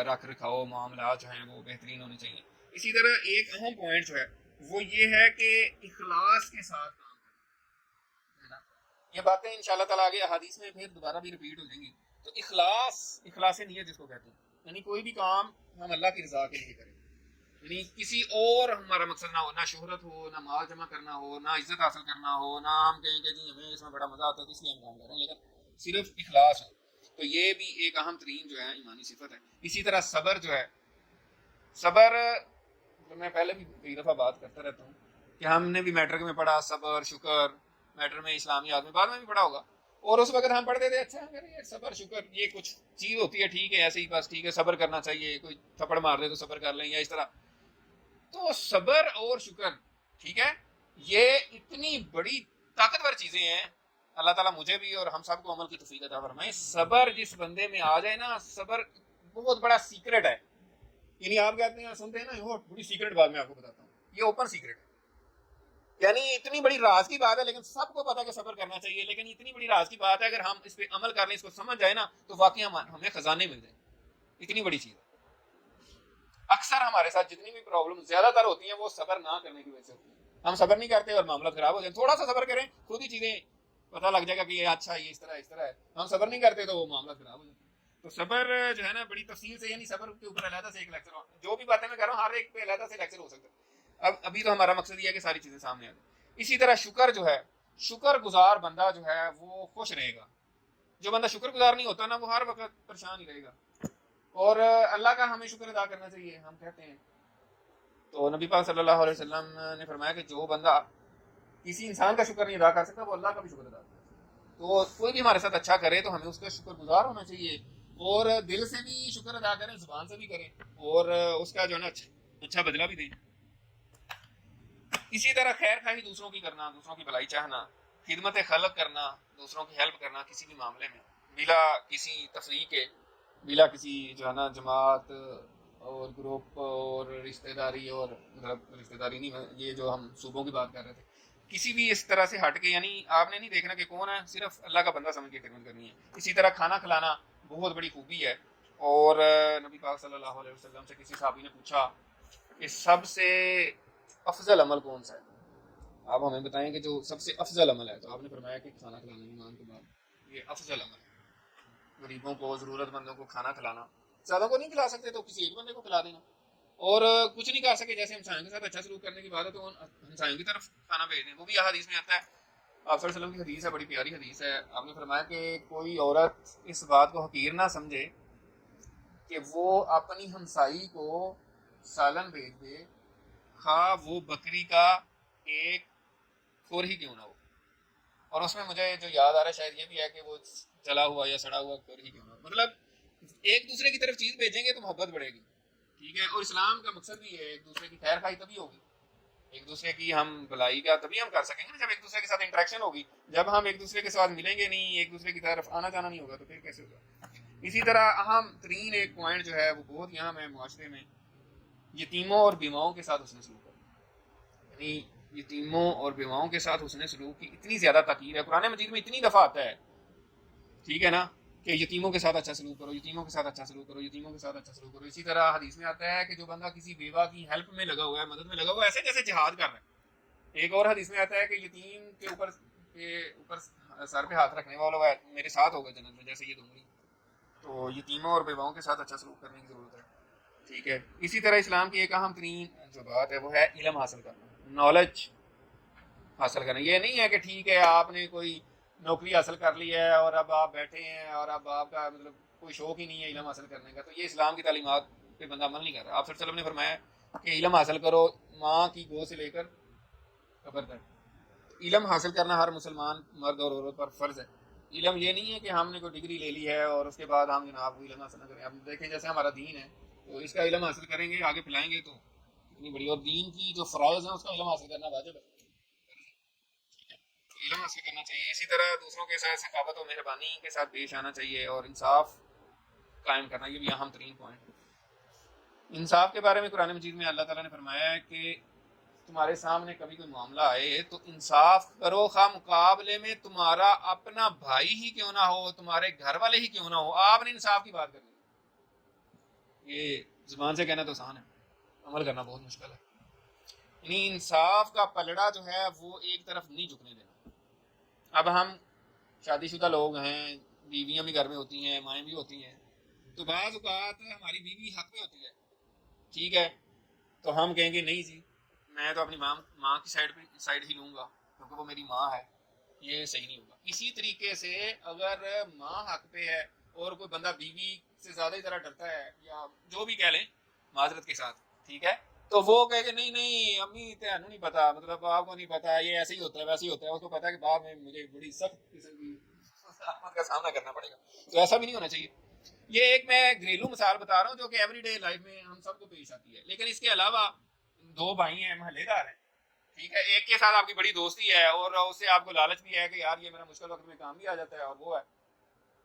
[SPEAKER 1] رکھ رکھاؤ، معاملات جو ہیں وہ بہترین ہونے چاہیے. اسی طرح ایک اہم پوائنٹ جو ہے وہ یہ ہے کہ اخلاص کے ساتھ کام کرنا. یہ باتیں انشاءاللہ تعالیٰ آگے احادیث میں پھر دوبارہ بھی ریپیٹ ہو جائیں گی. تو اخلاص نیت جس کو کہتے ہیں، یعنی کوئی بھی کام ہم اللہ کی رضا کے لیے کریں، یعنی کسی اور ہمارا مقصد نہ ہو، نہ شہرت ہو، نہ مال جمع کرنا ہو، نہ عزت حاصل کرنا ہو، نہ ہم کہیں کہ جی ہمیں اس میں بڑا مزہ آتا ہے تو اس لیے ہم کام کر رہے ہیں، لیکن صرف اخلاص ہو. تو یہ بھی ایک اہم ترین جو ہے ایمانی صفت ہے. اسی طرح صبر جو ہے، صبر میں پہلے بھی کئی دفعہ بات کرتا رہتا ہوں کہ ہم نے بھی میٹرک میں پڑھا صبر شکر، میٹر میں اسلامیات میں بعد میں بھی پڑھا ہوگا، اور اس وقت ہم پڑھتے تھے اچھا یہ صبر شکر یہ کچھ چیز ہوتی ہے، ٹھیک ہے ایسے ہی بس ٹھیک ہے صبر کرنا چاہیے، کوئی تھپڑ مار دے تو صبر کر لیں یا اس طرح. تو صبر اور شکر ٹھیک ہے، یہ اتنی بڑی طاقتور چیزیں ہیں، اللہ تعالیٰ مجھے بھی اور ہم سب کو عمل کی توفیق عطا فرمائے. صبر جس بندے میں آ جائے نا، صبر بہت بڑا سیکرٹ ہے. یعنی آپ کہتے ہیں سنتے ہیں نا یہ بڑی سیکرٹ بات میں آپ کو بتاتا ہوں، یہ اوپن سیکرٹ ہے. یعنی اتنی بڑی راز کی بات ہے، لیکن سب کو پتا کہ صبر کرنا چاہیے، لیکن اتنی بڑی راز کی بات ہے اگر ہم اس پہ عمل کر لیں، اس کو سمجھ جائے نا، تو واقعی ہمیں خزانے مل جائیں. اتنی بڑی چیز ہے. اکثر ہمارے ساتھ جتنی بھی پرابلم زیادہ تر ہوتی ہیں وہ صبر نہ کرنے کی وجہ سے ہوتی ہیں. ہم صبر نہیں کرتے اور معاملات خراب ہو جائیں. تھوڑا سا صبر کریں، خود ہی چیزیں پتہ لگ جائے گا کہ یہ اچھا یہ اس طرح ہے. ہم صبر نہیں کرتے تو وہ معاملات خراب ہو جاتے ہیں. تو صبر جو ہے نا بڑی تفصیل سے، یعنی صبر کے اوپر علیحدہ سے ایک لیکچر، جو بھی باتیں میں کر رہا ہوں ہر ایک پہ علیحدہ سے لیکچر ہو سکتا ہے. ابھی تو ہمارا مقصد یہ ہے کہ ساری چیزیں سامنے آ جائیں. اسی طرح شکر جو ہے، شکر گزار بندہ جو ہے وہ خوش رہے گا. جو بندہ شکر گزار نہیں ہوتا نا وہ ہر وقت پریشان ہی رہے گا. اور اللہ کا ہمیں شکر ادا کرنا چاہیے. ہم کہتے ہیں تو نبی پاک صلی اللہ علیہ وسلم نے فرمایا کہ جو بندہ کسی انسان کا شکر نہیں ادا کر سکتا وہ اللہ کا بھی شکر ادا کرتا ہے. تو کوئی بھی ہمارے ساتھ اچھا کرے تو ہمیں اس کا شکر گزار ہونا چاہیے، اور دل سے بھی شکر ادا کریں، زبان سے بھی کریں، اور اس کا جو ہے نا اچھا بدلہ بھی دیں. اسی طرح خیر خواہی دوسروں کی کرنا، دوسروں کی بھلائی چاہنا، خدمت خلق کرنا، دوسروں کی ہیلپ کرنا کسی بھی معاملے میں، بلا کسی تفریق کے، بلا کسی جو ہے نا جماعت اور گروپ اور رشتہ داری، اور مطلب رشتہ داری نہیں، یہ جو ہم صوبوں کی بات کر رہے تھے، کسی بھی اس طرح سے ہٹ کے، یعنی آپ نے نہیں دیکھنا کہ کون ہے، صرف اللہ کا بندہ سمجھ کے خدمت کرنی ہے. اسی طرح کھانا کھلانا بہت بڑی خوبی ہے. اور نبی پاک صلی اللہ علیہ وسلم سے کسی صحابی نے پوچھا کہ سب سے افضل عمل کون سا ہے، آپ ہمیں بتائیں کہ جو سب سے افضل عمل ہے. تو آپ نے فرمایا کہ کھانا کھلانا، ایمان کے بعد یہ افضل عمل ہے. غریبوں کو، ضرورت مندوں کو کھانا کھلانا. زیادہ کو نہیں کھلا سکتے تو کسی ایک بندے کو کھلا دینا. اور کچھ نہیں کر سکے، جیسے ہمسایوں کے ساتھ اچھا سلوک کرنے کی بات ہے تو ہمسایوں کی طرف کھانا بھیج دیں. وہ بھی حدیث میں آتا ہے، آپ صلی اللہ علیہ وسلم کی حدیث ہے، بڑی پیاری حدیث ہے. آپ نے فرمایا کہ کوئی عورت اس بات کو حقیر نہ سمجھے کہ وہ اپنی ہمسائی کو سالن بھیج دے، خواہ وہ بکری کا ایک کھور ہی کیوں نہ ہو. اور اس میں مجھے جو یاد آ رہا ہے شاید یہ بھی ہے کہ وہ جلا ہوا یا سڑا ہوا کھور ہی کیوں نہ ہو. مطلب ایک دوسرے کی طرف چیز بھیجیں گے تو محبت بڑھے گی. ٹھیک ہے. اور اسلام کا مقصد بھی ہے ایک دوسرے کی خیر خواہی تبھی ہوگی، ایک دوسرے کی ہم بھلائی کا تبھی ہم کر سکیں گے جب ایک دوسرے کے ساتھ انٹریکشن ہوگی. جب ہم ایک دوسرے کے ساتھ ملیں گے نہیں، ایک دوسرے کی طرف آنا جانا نہیں ہوگا تو پھر کیسے ہوگا. اسی طرح اہم ترین ایک پوائنٹ جو ہے وہ بہت یہاں ہے معاشرے میں، یتیموں اور بیواؤں کے ساتھ حسن سلوک کرنا. یعنی یتیموں اور بیواؤں کے ساتھ حسن سلوک کی اتنی زیادہ تاکید ہے، قرآن مجید میں اتنی دفعہ آتا ہے، ٹھیک ہے نا، کہ یتیموں کے ساتھ اچھا سلوک کرو، یتیموں کے ساتھ اچھا سلوک کرو، یتیموں کے ساتھ اچھا سلوک کرو. اسی طرح حدیث میں آتا ہے کہ جو بندہ کسی بیوہ کی ہیلپ میں لگا ہوا ہے، مدد میں لگا ہوا ہے، ایسے جیسے جہاد کر رہا ہے. ایک اور حدیث میں آتا ہے کہ یتیم کے اوپر سر پہ ہاتھ رکھنے والا ہے میرے ساتھ ہوگا جنت میں جیسے یہ دونوں. تو یتیموں اور بیواؤں کے ساتھ اچھا سلوک کرنے کی ضرورت ہے. ٹھیک ہے. اسی طرح اسلام کی ایک اہم ترین جو بات ہے وہ ہے علم حاصل کرنا، نالج حاصل کرنا. یہ نہیں ہے کہ ٹھیک ہے آپ نے کوئی نوکری حاصل کر لی ہے اور اب آپ بیٹھے ہیں اور اب آپ کا مطلب کوئی شوق ہی نہیں ہے علم حاصل کرنے کا، تو یہ اسلام کی تعلیمات پہ بندہ عمل نہیں کر رہا. آپ صلی اللہ علیہ وسلم نے فرمایا کہ علم حاصل کرو ماں کی گود سے لے کر قبر تک. علم حاصل کرنا ہر مسلمان مرد اور عورت پر فرض ہے. علم یہ نہیں ہے کہ ہم نے کوئی ڈگری لے لی ہے اور اس کے بعد ہم جناب کو علم حاصل نہ کریں. اب دیکھیں جیسے ہمارا دین ہے تو اس کا علم حاصل کریں گے، آگے پھیلائیں گے تو اتنی بڑی، اور دین کی جو فرائض ہیں اس کا علم حاصل کرنا واجب ہے. علم حاصل کرنا چاہیے. اسی طرح دوسروں کے ساتھ ثقافت و مہربانی کے ساتھ پیش آنا چاہیے اور انصاف قائم کرنا، یہ بھی اہم ترین پوائنٹ. انصاف کے بارے میں قرآن مجید میں اللہ تعالیٰ نے فرمایا ہے کہ تمہارے سامنے کبھی کوئی معاملہ آئے تو انصاف کرو، خواہ مقابلے میں تمہارا اپنا بھائی ہی کیوں نہ ہو، تمہارے گھر والے ہی کیوں نہ ہو. آپ نے انصاف کی بات کرنی ہے. یہ زبان سے کہنا تو آسان ہے، عمل کرنا بہت مشکل ہے. یعنی انصاف کا پلڑا جو ہے وہ ایک طرف نہیں جھکنے دینا. اب ہم شادی شدہ لوگ ہیں، بیویاں بھی گھر میں ہوتی ہیں، مائیں بھی ہوتی ہیں، تو بعض اوقات ہماری بیوی حق میں ہوتی ہے، ٹھیک ہے، تو ہم کہیں گے نہیں جی میں تو اپنی ماں کی سائڈ ہی لوں گا کیونکہ وہ میری ماں ہے. یہ صحیح نہیں ہوگا. اسی طریقے سے اگر ماں حق پہ ہے اور کوئی بندہ بیوی سے زیادہ ہی طرح ڈرتا ہے یا جو بھی کہہ لیں معذرت کے ساتھ، ٹھیک ہے، تو وہ کہے کہ نہیں نہیں امی تینوں نہیں پتا، مطلب آپ کو نہیں پتا، یہ ایسے ہی ہوتا ہے ویسے ہی ہوتا ہے. اس کو پتا ہے کہ بعد میں مجھے بڑی سخت قسم کی آفت کا سامنا کرنا پڑے گا. تو ایسا بھی نہیں ہونا چاہیے. یہ ایک میں گھریلو مثال بتا رہا ہوں جو کہ ایوری ڈے لائف میں ہم سب کو پیش آتی ہے. لیکن اس کے علاوہ دو بھائی ہیں، محلے دار ہیں، ٹھیک ہے، ایک کے ساتھ آپ کی بڑی دوستی ہے اور اس سے آپ کو لالچ بھی ہے کہ یار یہ میرا مشکل وقت میں کام بھی آ جاتا ہے اور وہ ہے،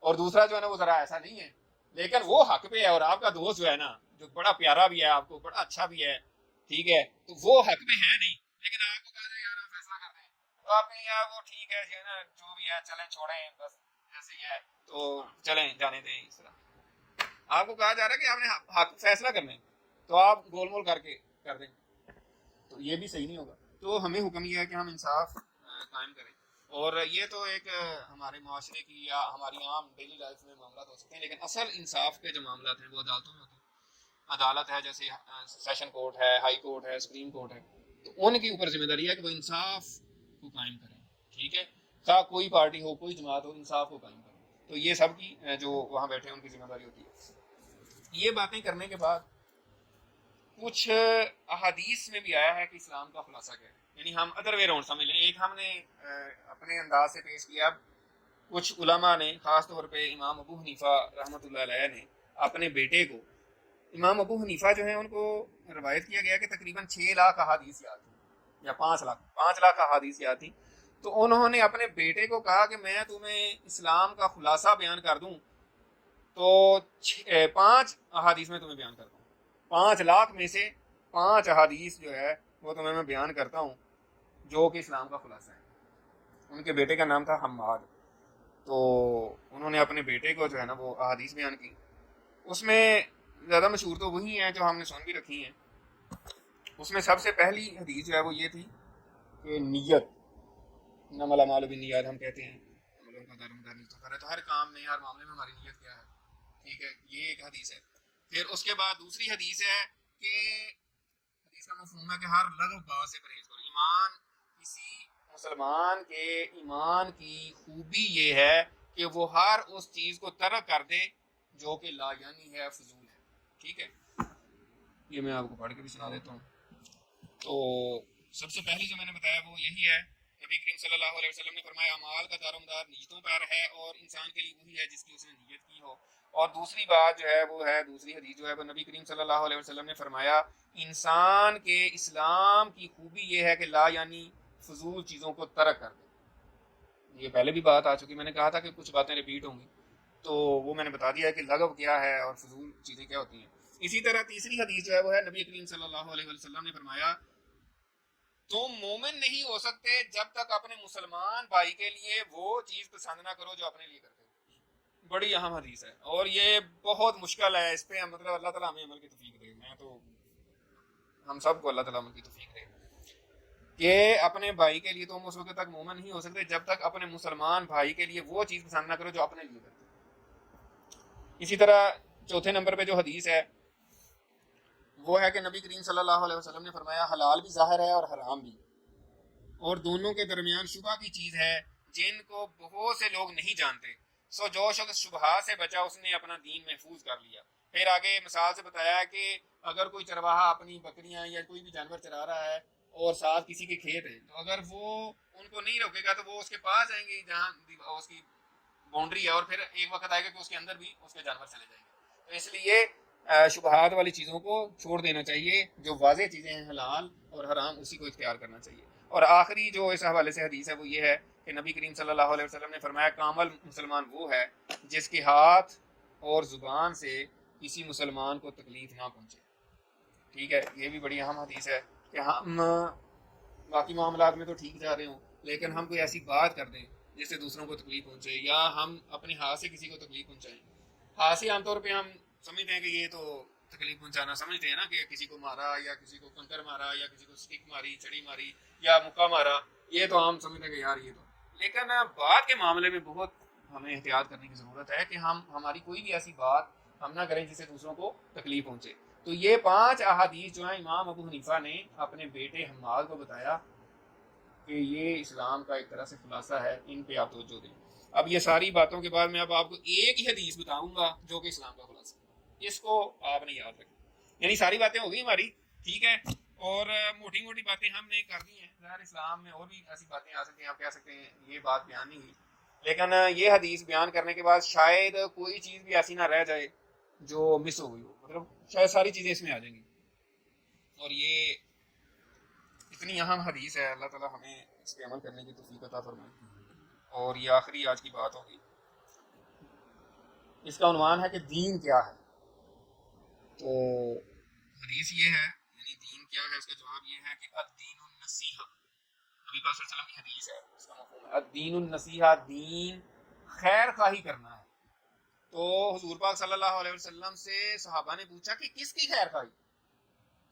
[SPEAKER 1] اور دوسرا جو ہے نا وہ ذرا ایسا نہیں ہے لیکن وہ حق پہ ہے اور آپ کا دوست جو ہے نا جو بڑا پیارا بھی ہے، آپ کو بڑا اچھا بھی ہے، ٹھیک ہے، تو وہ حق پہ ہے نہیں لیکن آپ کو کہا جائے یار ہم فیصلہ کر دیں تو آپ کہیں یار وہ ٹھیک ہے جو ہے نا جو بھی ہے چلیں چھوڑیں بس ایسے ہی ہے تو چلیں جانے دیں. اس طرح آپ کو کہا جا رہا ہے کہ آپ نے حق فیصلہ کرنے تو آپ گول مول کر کے کر دیں تو یہ بھی صحیح نہیں ہوگا. تو ہمیں حکم یہ ہے کہ ہم انصاف قائم کریں. اور یہ تو ایک ہمارے معاشرے کی یا ہماری عام ڈیلی لائف میں معاملات ہو سکتے ہیں، لیکن اصل انصاف کے جو معاملات ہیں وہ عدالتوں میں ہوتے ہیں. عدالت ہے جیسے سیشن کورٹ ہے، ہائی کورٹ ہے، سپریم کورٹ ہے، تو ان کے اوپر ذمہ داری ہے کہ وہ انصاف کو قائم کریں. ٹھیک ہے، خواہ کوئی پارٹی ہو کوئی جماعت ہو، انصاف کو قائم کریں. تو یہ سب کی جو وہاں بیٹھے ہیں ان کی ذمہ داری ہوتی ہے. یہ باتیں کرنے کے بعد کچھ احادیث میں بھی آیا ہے کہ اسلام کا خلاصہ کیا ہے. یعنی ہم ادر وے راؤنڈ سمجھ لیں. ایک ہم نے اپنے انداز سے پیش کیا، کچھ علماء نے خاص طور پہ امام ابو حنیفہ رحمۃ اللہ علیہ نے اپنے بیٹے کو، امام ابو حنیفہ جو ہیں ان کو روایت کیا گیا کہ تقریباً 6 لاکھ احادیث یاد تھی یا 5 لاکھ احادیث یاد تھی. تو انہوں نے اپنے بیٹے کو کہا کہ میں تمہیں اسلام کا خلاصہ بیان کر دوں تو 5 احادیث میں تمہیں بیان کرتا ہوں، 5 لاکھ میں سے 5 احادیث جو ہے وہ تمہیں میں بیان کرتا ہوں جو کہ اسلام کا خلاصہ ہے۔ ان کے بیٹے کا نام تھا حماد، تو انہوں نے اپنے بیٹے کو جو ہے نا وہ احادیث بیان کی۔ اس میں زیادہ مشہور تو وہی ہیں جو ہم نے سن بھی رکھی ہیں۔ اس میں سب سے پہلی حدیث جو ہے وہ یہ تھی کہ نیت، انما الاعمال بالنیات ہم کہتے ہیں تو ہر کام میں ہر معاملے میں ہماری نیت کیا ہے، ٹھیک ہے، یہ ایک حدیث ہے۔ پھر اس کے بعد دوسری حدیث ہے کہ حدیث کا مفہوم ہے کہ ہر لغو بات سے پرہیز کرو۔ ایمان، کسی مسلمان کے ایمان کی خوبی یہ ہے کہ وہ ہر اس چیز کو ترک کر دے جو کہ لا یعنی ہے، فضول ہے، ٹھیک ہے۔ یہ میں آپ کو پڑھ کے بھی سنا دیتا ہوں۔ تو سب سے پہلی جو میں نے بتایا وہ یہی ہے، نبی کریم صلی اللہ علیہ وسلم نے فرمایا اعمال کا دار و مدار نیتوں پر ہے، اور انسان کے لیے وہی ہے جس کی اس نے نیت کی ہو۔ اور دوسری بات جو ہے وہ ہے، دوسری حدیث جو ہے وہ نبی کریم صلی اللہ علیہ وسلم نے فرمایا انسان کے اسلام کی خوبی یہ ہے کہ لا یعنی فضول چیزوں کو ترک کر دے۔ یہ پہلے بھی بات آ چکی، میں نے کہا تھا کہ کچھ باتیں ریپیٹ ہوں گی، تو وہ میں نے بتا دیا ہے کہ لغو کیا ہے اور فضول چیزیں کیا ہوتی ہیں۔ اسی طرح تیسری حدیث جو ہے وہ ہے، نبی کریم صلی اللہ علیہ وسلم نے فرمایا تم مومن نہیں ہو سکتے جب تک اپنے مسلمان بھائی کے لیے وہ چیز پسند نہ کرو جو اپنے لیے کرتے ہو۔ بڑی اہم حدیث ہے اور یہ بہت مشکل ہے، اس پہ مطلب اللہ تعالیٰ ہمیں عمل کی توفیق دے۔ میں تو ہم سب کو اللہ تعالیٰ عمل کی توفیق دے کہ اپنے بھائی کے لیے تم اس وقت تک مومن نہیں ہو سکتے جب تک اپنے مسلمان بھائی کے لیے وہ چیز پسند نہ کرو جو اپنے لیے کرتے ہو۔ اسی طرح چوتھے نمبر پہ جو حدیث ہے وہ ہے کہ نبی کریم صلی اللہ علیہ وسلم نے فرمایا حلال بھی ظاہر ہے اور حرام بھی، اور دونوں کے درمیان شبہ کی چیز ہے جن کو بہت سے لوگ نہیں جانتے، سو جو شخص شبہات سے بچا اس نے اپنا دین محفوظ کر لیا۔ پھر آگے مثال سے بتایا کہ اگر کوئی چرواہا اپنی بکریاں یا کوئی بھی جانور چرا رہا ہے اور ساتھ کسی کے کھیت ہیں، تو اگر وہ ان کو نہیں روکے گا تو وہ اس کے پاس آئیں گے جہاں اس کی باؤنڈری ہے، اور پھر ایک وقت آئے گا کہ اس کے اندر بھی اس کے جانور چلے جائیں گے۔ تو اس لیے شبہات والی چیزوں کو چھوڑ دینا چاہیے، جو واضح چیزیں ہیں حلال اور حرام اسی کو اختیار کرنا چاہیے۔ اور آخری جو اس حوالے سے حدیث ہے وہ یہ ہے کہ نبی کریم صلی اللہ علیہ وسلم نے فرمایا کامل مسلمان وہ ہے جس کے ہاتھ اور زبان سے کسی مسلمان کو تکلیف نہ پہنچے، ٹھیک ہے۔ یہ بھی بڑی اہم حدیث ہے کہ ہم باقی معاملات میں تو ٹھیک جا رہے ہوں لیکن ہم کوئی ایسی بات کر دیں جس سے دوسروں کو تکلیف پہنچے، یا ہم اپنے ہاتھ سے کسی کو تکلیف پہنچائیں۔ ہاتھ سے عام طور پہ ہم سمجھتے ہیں کہ یہ تو تکلیف پہنچانا سمجھتے ہیں نا، کہ کسی کو مارا یا کسی کو کنکر مارا یا کسی کو سٹک ماری، چھڑی ماری یا مکہ مارا، یہ تو ہم سمجھتے ہیں کہ یار یہ تو، لیکن بات کے معاملے میں بہت ہمیں احتیاط کرنے کی ضرورت ہے کہ ہماری کوئی بھی ایسی بات ہم نہ کریں جس سے دوسروں کو تکلیف پہنچے۔ تو یہ 5 احادیث جو ہیں امام ابو حنیفہ نے اپنے بیٹے حماد کو بتایا کہ یہ اسلام کا ایک طرح سے خلاصہ ہے، ان پہ آپ توجہ دیں۔ اب یہ ساری باتوں کے بعد میں اب آپ کو ایک ہی حدیث بتاؤں گا جو کہ اسلام کا خلاصہ ہے، اس کو آپ نے یاد رکھیں۔ یعنی ساری باتیں ہو گئی ہماری، ٹھیک ہے، اور موٹی موٹی باتیں ہم نے کر دی ہیں۔ ظاہر اسلام میں اور بھی ایسی باتیں آ سکتی ہیں، آپ کہہ سکتے ہیں یہ بات بیان نہیں ہوئی، لیکن یہ حدیث بیان کرنے کے بعد شاید کوئی چیز بھی ایسی نہ رہ جائے جو مس ہو گئی ہو، مطلب شاید ساری چیزیں اس میں آ جائیں گی۔ اور یہ اتنی اہم حدیث ہے، اللہ تعالیٰ ہمیں اس پہ عمل کرنے کی توفیق عطا فرمائے۔ اور یہ آخری آج کی بات ہوگی، اس کا عنوان ہے کہ دین کیا ہے۔ تو حدیث یہ ہے، یعنی دین کیا ہے، اس کا جواب یہ ہے کہ الدین النصیحہ، نبی پاک صلی اللہ علیہ وسلم کی حدیث ہے، اس کا مفہوم ہے الدین النصیحہ، دین خیر خواہی کرنا ہے۔ تو حضور پاک صلی اللہ علیہ وسلم سے صحابہ نے پوچھا کہ کس کی خیر خواہی،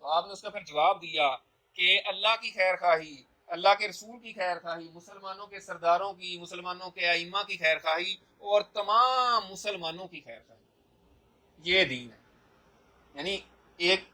[SPEAKER 1] تو آپ نے اس کا پھر جواب دیا کہ اللہ کی خیر خواہی، اللہ کے رسول کی خیر خواہی، مسلمانوں کے سرداروں کی، مسلمانوں کے ائمہ کی خیر خواہی، اور تمام مسلمانوں کی خیر خواہی، یہ دین ہے۔ یعنی ایک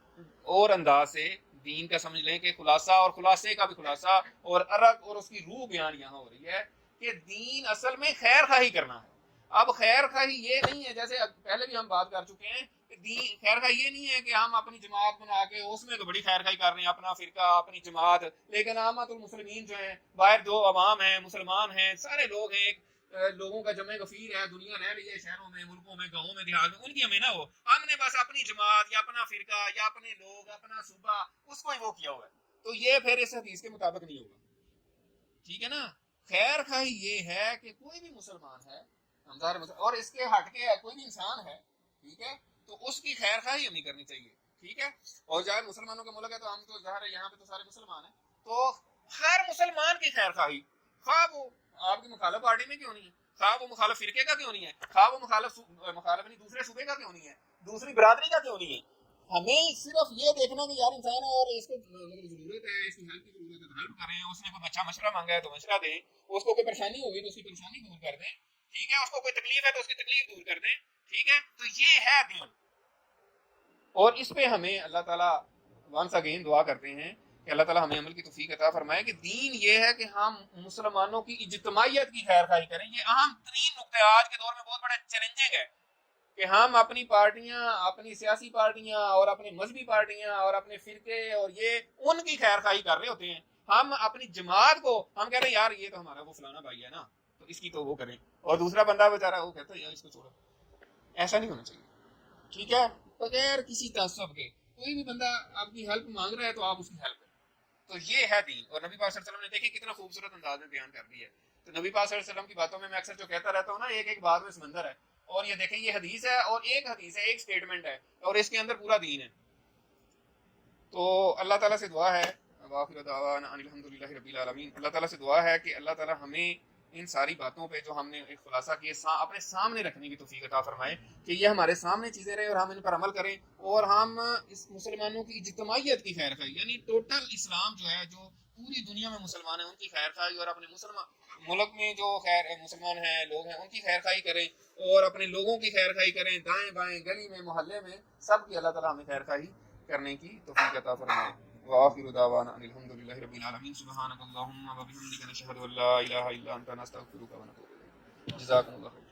[SPEAKER 1] اور انداز سے دین کا سمجھ لیں کہ خلاصہ، اور خلاصے کا بھی خلاصہ اور ارق اور اس کی روح بیان یہاں ہو رہی ہے کہ دین اصل میں خیر خواہی کرنا ہے۔ اب خیر خواہی یہ نہیں ہے، جیسے پہلے بھی ہم بات کر چکے ہیں، دین خیر خواہی یہ نہیں ہے کہ ہم اپنی جماعت بنا کے اس میں تو بڑی خیر خواہی کر رہے ہیں، اپنا فرقہ، اپنی جماعت، لیکن عامت المسلمین جو ہیں، باہر جو عوام ہیں، مسلمان ہیں، سارے لوگ ہیں، لوگوں کا جمع غفیر ہے، دنیا رہ رہی ہے شہروں میں، ملکوں میں، گاؤں میں، دیہات میں، ان کی ہمیں نہ ہو، ہم نے بس اپنی جماعت یا اپنا فرقہ یا اپنے لوگ، اپنا صوبہ، اس کو ہی وہ کیا ہوا ہے، تو یہ پھر اس حدیث کے مطابق نہیں ہوگا، ٹھیک ہے نا۔ خیر خواہی یہ ہے کہ کوئی بھی مسلمان ہے اور اس کے ہٹ کے کوئی بھی انسان ہے، ٹھیک ہے، تو اس کی خیر خواہی ہمیں کرنی چاہیے، ٹھیک ہے. اور ظاہر مسلمانوں کا ملک ہے تو ہم تو ظاہر ہے یہاں پہ تو سارے مسلمان ہیں، تو ہر مسلمان کی خیر خواہی، خواہ وہ آپ کی مخالف پارٹی میں کیوں نہیں ہے، خواہ وہ مخالف فرقے کا کیوں نہیں ہے، خواہ وہ مخالف نہیں دوسرے صوبے کا کیوں نہیں ہے، دوسری برادری کا کیوں نہیں ہے، ہمیں صرف یہ دیکھنا کہ یار انسان ہے اور اس کو ضرورت ہے، اس کی ہیلپ کی ضرورت ہے تو ہیلپ کریں، اس نے کوئی بچہ مشورہ مانگا ہے تو مشورہ دیں، اس کو کوئی پریشانی ہوگی تو اس کی پریشانی دور کر دیں، ٹھیک ہے، اس کو کوئی تکلیف ہے تو اس کی تکلیف دور کر دیں، ٹھیک ہے. تو یہ ہے دین. اور اس پہ ہمیں اللہ تعالیٰ ونس اگین دعا کرتے ہیں کہ اللہ تعالیٰ ہمیں عمل کی توفیق عطا فرمائے کہ دین یہ ہے کہ ہم مسلمانوں کی اجتماعیت کی خیر خواہی کریں. یہ اہم ترین نقطہ آج کے دور میں بہت بڑا چیلنجنگ ہے کہ ہم اپنی پارٹیاں، اپنی سیاسی پارٹیاں اور اپنی مذہبی پارٹیاں اور اپنے فرقے اور یہ ان کی خیر خواہی کر رہے ہوتے ہیں. ہم اپنی جماعت کو ہم کہتے ہیں یار یہ تو ہمارا وہ فلانا بھائی ہے نا تو اس کی تو وہ کریں، اور دوسرا بندہ بیچارہ وہ کہتا ہے یار اس کو چھوڑو. ایسا نہیں ہونا چاہیے، ٹھیک ہے، بغیر کسی تعصب کے. کوئی بھی بندہ آپ کی ہیلپ مانگ رہا ہے تو آپ اس کی ہیلپ کریں. تو یہ ہے دین. اور نبی پاک صلی اللہ علیہ وسلم نے دیکھیں کتنا خوبصورت انداز میں بیان کر دی ہے. تو نبی پاک صلی اللہ علیہ وسلم کی باتوں میں اکثر جو کہتا رہتا ہوں نا، ایک ایک بات میں سمندر ہے. اور یہ دیکھیں یہ حدیث ہے اور ایک حدیث ہے، ایک سٹیٹمنٹ ہے اور اس کے اندر پورا دین ہے. تو اللہ تعالیٰ سے دعا ہے، وآخر دعوانا ان الحمدللہ رب العالمین، اللہ تعالیٰ سے دعا ہے کہ اللہ تعالیٰ ہمیں ان ساری باتوں پہ جو ہم نے ایک خلاصہ کیا اپنے سامنے رکھنے کی توفیق عطا فرمائے کہ یہ ہمارے سامنے چیزیں رہے اور ہم ان پر عمل کریں، اور ہم اس مسلمانوں کی اجتماعیت کی خیر خواہی، یعنی ٹوٹل اسلام جو ہے، جو پوری دنیا میں مسلمان ہیں ان کی خیر خواہی، اور اپنے ملک میں جو خیر مسلمان ہیں لوگ ہیں ان کی خیر خواہی کریں، اور اپنے لوگوں کی خیر خواہی کریں، دائیں بائیں گلی میں محلے میں سب کی اللہ تعالیٰ ہمیں خیر خواہی کرنے کی توفیق عطا فرمائے. وآخر دعوانا ان الحمدللہ رب العالمین. سبحانک اللہم و بحمدک نشہد ان لا الہ الا انت نستغفرک و نتوب الیک. جزاکم اللہ خیر.